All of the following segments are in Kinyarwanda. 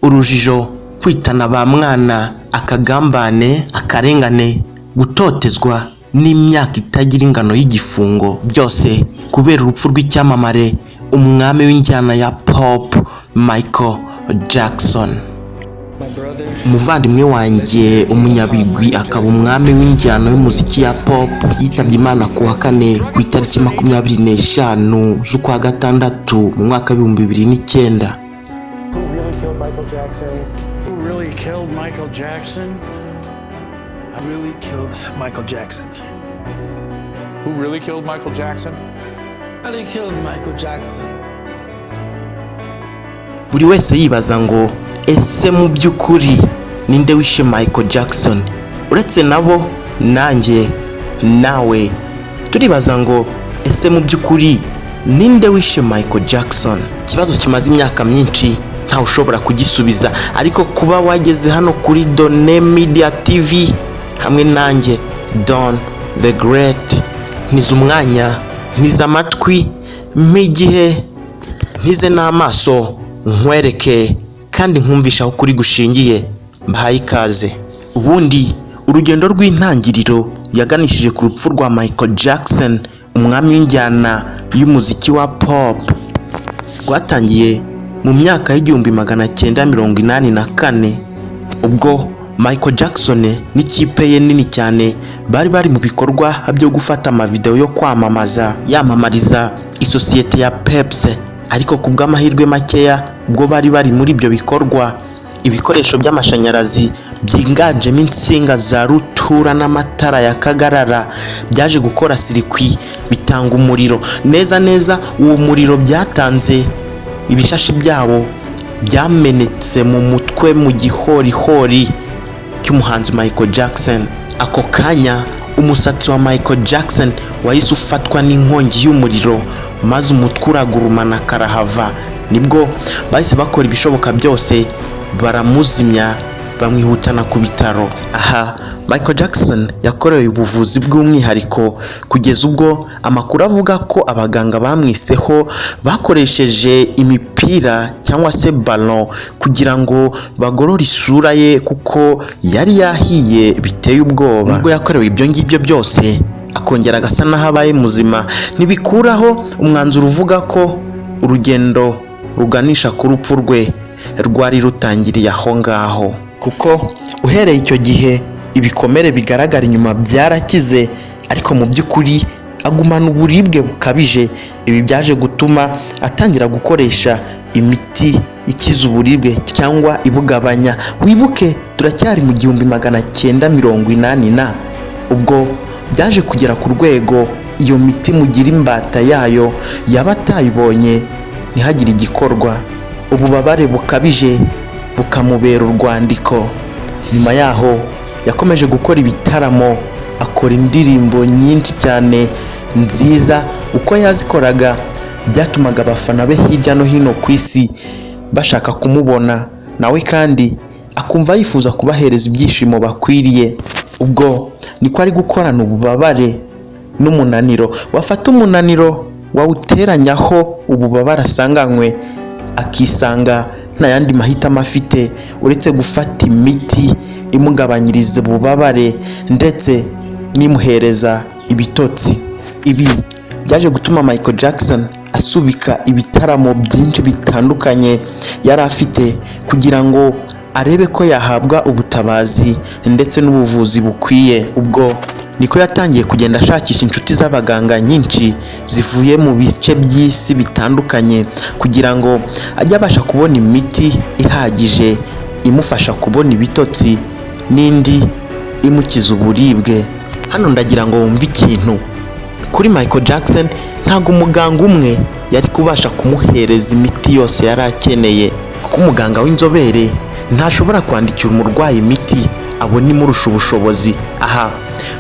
urujijo, kwitana ba mwana, akagambane, akarengane, gutotezwa n'imyaka itagira ingano y'igifungo, byose kubera urupfu rw'icyamamare umwami w'injyana ya pop Michael Jackson. Umuvandimwe wanjye umunyabigwi akaba umwami w'injyana y'umuziki ya pop yitabye Imana ku wa kane ku itariki 25 z'ukwa gatandatu mu mwaka wa 2009. Who really killed Michael Jackson? Who really killed Michael Jackson? Who really killed Michael Jackson? Really killed Michael Jackson. Buri wese yibaza ngo ese mu by'ukuri ninde wishe Michael Jackson? Uretse nabo nanjye nawe turibaza ngo ese mu by'ukuri ninde wishe Michael Jackson? Ikibazo kimaze imyaka myinshi nta ushobora kugisubiza, ariko kuba wageze hano kuri Done Media TV hamwe nanjye Don the Great, ntize umwanya, ntize amatwi, mpigihe, ntize n'amaso, nkwereke kandi nkumvisha aho kuri gushingiye. Mbahaye ikaze. Ubundi urugendo rw'intangiriro yaganishije ku rupfu rwa Michael Jackson, umwami w'injyana y'umuziki wa pop, rwatangiye mu myaka y'1984 ubwo Michael Jackson n'ikipe ye nini cyane bari mu bikorwa byo gufata amavideo yo yamamariza isosiyete ya Pepsi, ariko kubw'amahirwe makeya ubwo bari muri ibyo bikorwa, ibikoresho by'amashanyarazi byiganjemo insinga za rutura n'amatara ya kagarara byaje gukora sirikwi bitanga umuriro neza. Uwo muriro byatanze ibishashi byabo byamenetse mu mutwe mu gihorihori cy'umuhanzi Michael Jackson. Ako kanya umusatsi wa Michael Jackson wahise ufatwa n'inkongi y'umuriro maze umutwe uragurumana karahava. Nibwo bahise bakora ibishoboka byose baramuzimya, bamwihutana ku bitaro. Aha Michael Jackson yakorewe ubuvuzi bw'umwihariko kugeza ubwo amakuru avuga ko abaganga bamwiseho bakoresheje imipira cyangwa se ballon kugira ngo bagorore isura ye kuko yari yahiye biteye ubwoba. Nubwo yakorewe ibyo ngibyo byose akongera agasa naho abaye muzima, ntibikuraho umwanzuro uvuga ko urugendo ruganisha ku rupfu rwe rwari rutangiriye aho ngaho, kuko uhereye icyo gihe ibikomere bigaragara inyuma byarakize, ariko mu by'ukuri agumana uburibwe bukabije. Ibi byaje gutuma atangira gukoresha imiti ikiza uburibwe cyangwa ibugabanya. Wibuke turacyari mu 1980 ubwo byaje kugera ku rwego iyo miti mugira imbata yayo yaba atayibonye ntihagire igikorwa. Ububabare bukabije bukamubera urwandiko. Nyuma yaho yakomeje gukora ibitaramo, akora indirimbo nyinshi cyane nziza. Uko yazikoraga byatumaga abafana be hirya no hino ku isi bashaka kumubona, nawe kandi akumva yifuza kubahereza ibyishimo bakwiriye. Ubwo niko ari gukorana ububabare n'umunaniro. Wafata umunaniro wawuteranyaho ububabare asanganywe, akisanga nta yandi mahitamo afite uretse gufata imiti imugabanyiriza ububabare ndetse nimuhereza ibitotsi. Ibi byaje gutuma Michael Jackson asubika ibitaramo byinshi bitandukanye yari afite kugira ngo arebe ko yahabwa ubutabazi ndetse n'ubuvuzi bukwiye. Ubwo niko yatangiye kugenda ashakisha inshuti z'abaganga nyinshi zivuye mu bice by'isi bitandukanye kugira ngo ajye abasha kubona imiti ihagije imufasha kubona ibitotsi n'indi imukiza uburibwe. Hano ndagira ngo wumve ikintu. Kuri Michael Jackson ntago umuganga umwe yari kubasha kumuhereza imiti yose yari akeneye, kuko umuganga w'inzobere ntashobora kwandikira umurwayi imiti abona imurusha ubushobozi. Aha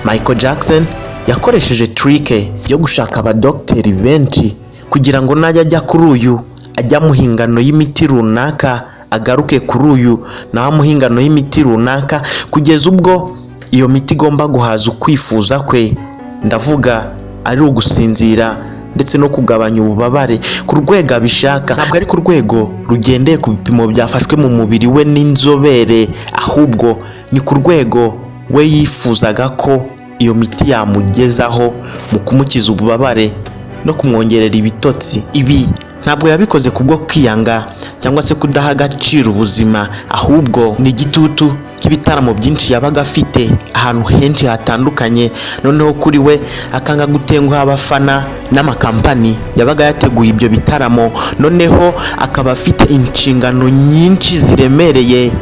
Michael Jackson yakoresheje trick yo gushaka abadokiteri benshi kugira ngo najya ajya kuri uyu ajya muhingano y'imiti runaka, agaruke kuri uyu nawe muhingano y'imiti runaka, kugeza ubwo iyo miti igomba guhaza ukwifuza kwe. Ndavuga ari ugusinzira ndetse no kugabanya ububabare ku rwego abishaka. Ntabwo ari ku rwego rugendeye ku bipimo byafashwe mu mubiri we n'inzobere, ahubwo ni ku rwego we yifuzaga ko iyo miti yamugezaho mu kumukiza ububabare no kumwongerera ibitotsi. Ibi ntabwo yabikoze kubwo kwiyanga cyangwa se kudaha agaciro ubuzima, ahubwo ni igitutu cy'ibitaramo byinshi yabaga afite ahantu henshi hatandukanye, noneho kuri we akanga gutenguha abafana n'amakampani yabaga yateguye ibyo bitaramo, noneho akaba afite inshingano nyinshi ziremereye,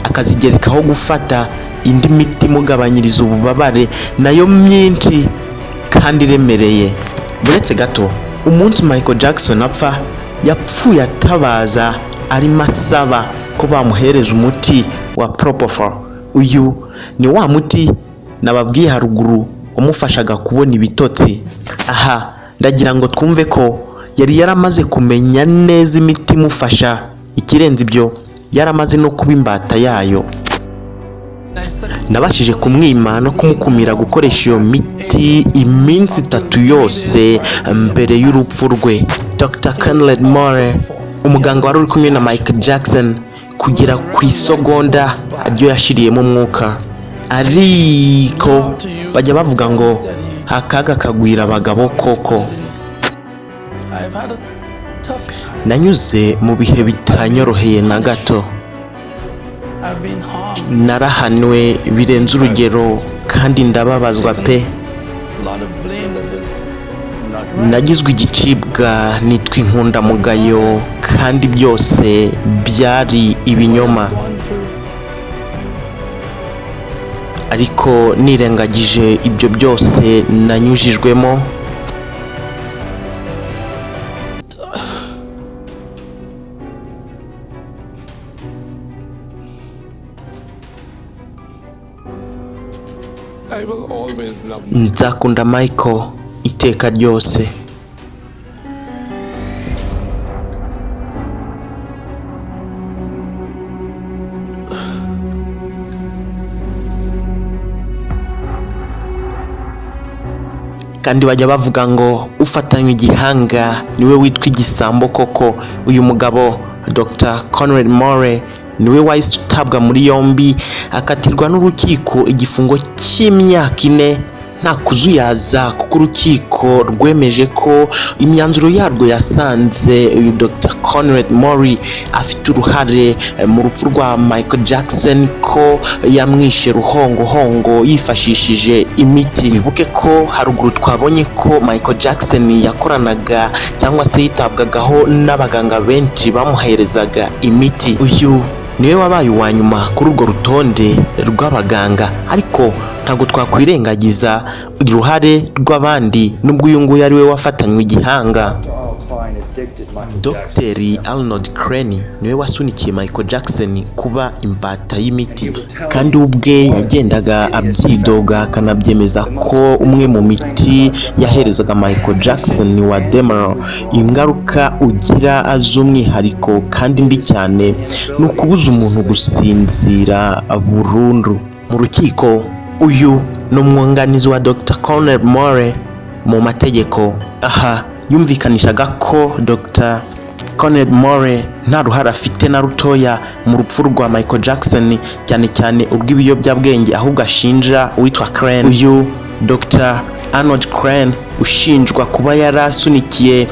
akazigerekaho gufata indi miti imugabanyiriza ububabare nayo myinshi kandi iremereye. Buretse gato, umunsi Michael Jackson apfa, yapfuye atabaza arimo asaba ko bamuhereza umuti wa Propofol. Uyu ni wa muti nababwiye haruguru umufashaga kubona ibitotsi. Aha ndagira ngo twumve ko yari yaramaze kumenya neza imiti imufasha, ikirenze ibyo yaramaze no kuba imbata yayo. Nabashije kumwima no kumukumira gukoresha iyo miti iminsi 3 yose mbere y'urupfu rwe. Dr. Conrad Murray, umuganga wari uri kumwe na Michael Jackson kugera ku isogonda ryo yashiriyemo umwuka. Ariko bajya bavuga ngo akaga kagwira abagabo koko. Nanyuze mu bihe bitanyoroheye na gato. Narahanwe birenze urugero kandi ndababazwa pe. Nagizwe igicibwa nitwa inkundamugayo kandi byose byari ibinyoma. Ariko nirengagije ibyo byose nanyujijwemo, nzakunda Michael iteka ryose. Kandi bajya bavuga ngo ufatanywe igihanga niwe witwa igisambo koko. Uyu mugabo Dr. Conrad Murray niwe wahise utabwa muri yombi, akatirwa n'urukiko igifungo cy'imyaka 4 nta kuzuyaza, kuko urukiko rwemeje ko imyanzuro yarwo yasanze uyu Dr. Conrad Murray afite uruhare mu rupfu rwa Michael Jackson, ko yamwishe ruhongohongo yifashishije imiti. Wibuke ko haruguru twabonye ko Michael Jackson yakoranaga cyangwa se yitabwagaho n'abaganga benshi bamuherezaga imiti. Uyu niwe wabaye uwa nyuma kuri urwo rutonde rw'abaganga, ariko ntabwo twakwirengagiza uruhare rw'abandi nubwo uyu nguyu ari we wafatanywe igihanga. Dr. Arnold Crane niwe wasunikiye Michael Jackson kuba imbata y'imiti, kandi ubwe yagendaga abyidoga akanabyemeza ko umwe mu miti yaherezaga Michael Jackson wa Demerol ingaruka ugira z'umwihariko kandi mbi cyane, ni ukubuza umuntu gusinzira burundu. Mu rukiko uyu ni umwunganizi wa Dr. Conrad Murray mu mategeko. Aha yumvikanishaga ko Dr. Conrad Murray nta ruhare afite na rutoya mu rupfu rwa Michael Jackson, cyane cyane urw'ibiyobyabwenge, ahubwo ashinja uwitwa Crane. Uyu Dr. Arnold Crane ushinjwa kuba yarasunikiye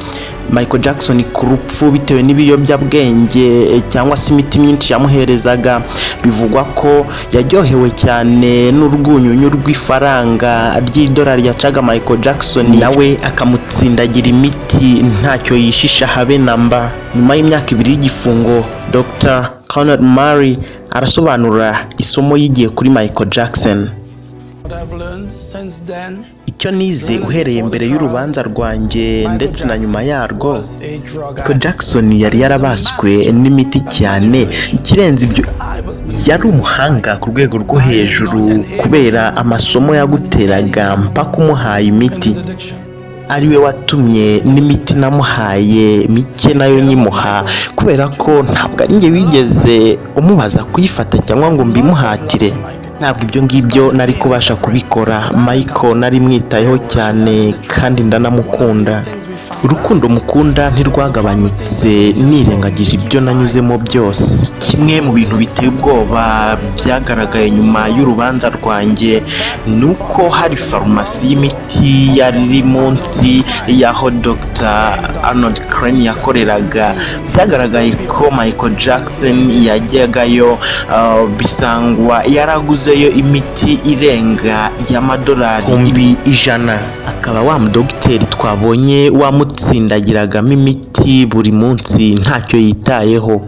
Michael Jackson ku rupfu bitewe n'ibiyobyabwenge cyangwa se imiti myinshi yamuherezaga. Bivugwa ko yaryohewe cyane n'urwunyunyu rw'ifaranga ry'idolari yacaga Michael Jackson, nawe akamutsindagira imiti ntacyo yishisha habe namba. Nyuma y'imyaka 2 y'igifungo, Dr. Conrad Murray arasobanura isomo yigiye kuri Michael Jackson. Icyo nize uhereye mbere y'urubanza rwanjye ndetse na nyuma yarwo, Michael Jackson yari yarabaswe n'imiti cyane. Ikirenze ibyo, yari umuhanga ku rwego rwo hejuru kubera amasomo yaguteraga mpaka umuhaye imiti. Ariwe watumye n'imiti namuhaye mike nayo nyimuha, kubera ko ntabwo ari njye wigeze umubaza kuyifata cyangwa ngo mbimuhatire. Ntabwo ibyo ngibyo nari kubasha kubikora. Michael nari mwitayeho cyane kandi ndanamukunda. urukundo mukunda ntirwagabanyutse nirengagije ibyo nanyuzemo byose. Kimwe mu bintu biteye ubwoba byagaragaye nyuma y'urubanza rwanjye ni uko hari farumasi y'imiti yari munsi y'aho Dr. Arnold Crane yakoreraga. Byagaragaye ko Michael Jackson yajyagayo bisangwa yaraguzeyo imiti irenga y'amadolari $100. Akaba wa mudogiteri twabonye wamutsindagiragamo imiti buri munsi ntacyo yitayeho.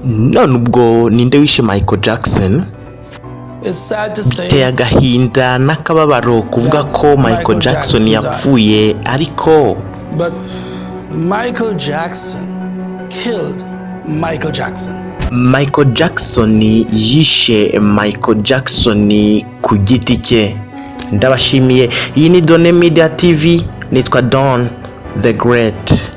None ubwo ninde wishe Michael Jackson? Biteye agahinda n'akababaro kuvuga ko Michael Jackson yapfuye, ariko Michael Jackson killed Michael Jackson. Michael Jackson yishe Michael Jackson ku giti cye. Ndabashimiye. Iyi ni Done Media TV, nitwa Don the Great.